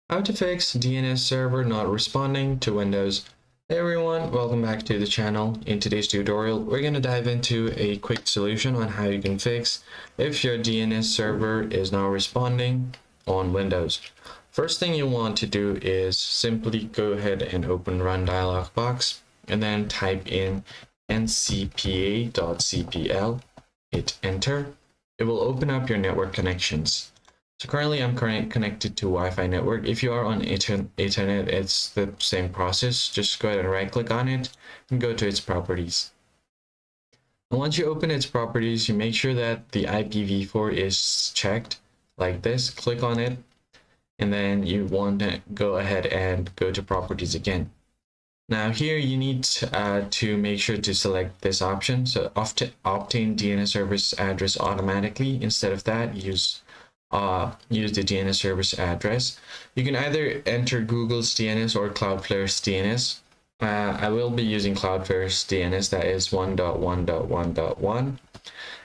How to fix DNS server not responding to Windows. Hey everyone, welcome back to the channel. In today's tutorial, we're going to dive into a quick solution on how you can fix if your DNS server is not responding on Windows. First thing you want to do is simply go ahead and open Run dialog box and then type in ncpa.cpl, hit enter. It will open up your network connections. So currently I'm connected to Wi-Fi network. If you are on Ethernet, it's the same process. Just go ahead and right click on it and go to its properties. And once you open its properties, you make sure that the IPv4 is checked like this. Click on it, and then you want to go ahead and go to properties again. Now here you need to make sure to select this option. So obtain DNS service address automatically. Instead of that, use the DNS service address. You can either enter Google's DNS or Cloudflare's DNS. I will be using Cloudflare's DNS, that is 1.1.1.1.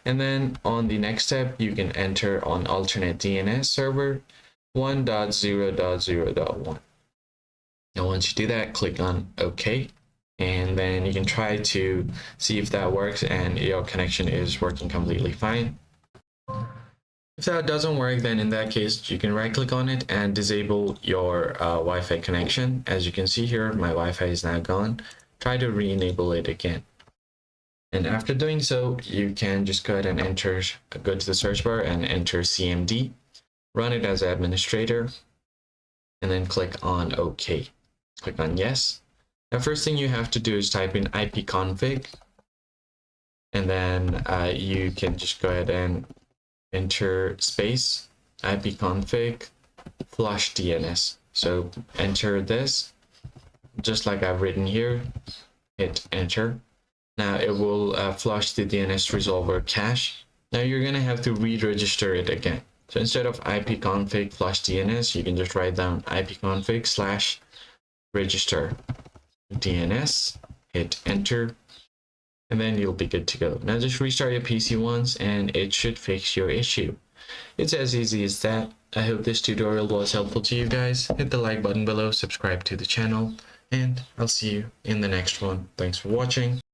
And then on the next step, you can enter on alternate DNS server 1.0.0.1. And once you do that, click on OK. And then you can try to see if that works and your connection is working completely fine. If that doesn't work, then in that case, you can right click on it and disable your Wi-Fi connection. As you can see here, my Wi-Fi is now gone. Try to re-enable it again. And after doing so, you can just go ahead and go to the search bar and enter CMD, run it as administrator, and then click on OK. Click on yes. Now, first thing you have to do is type in ipconfig, and then you can just go ahead and enter space ipconfig flush DNS. So enter this just like I've written here, hit enter. Now it will flush the DNS resolver cache. Now you're gonna have to re-register it again. So instead of ipconfig flush DNS, you can just write down ipconfig / register DNS, hit enter, and then you'll be good to go. Now just restart your PC once and it should fix your issue. It's as easy as that. I hope this tutorial was helpful to you guys. Hit the like button below, subscribe to the channel, and I'll see you in the next one. Thanks for watching.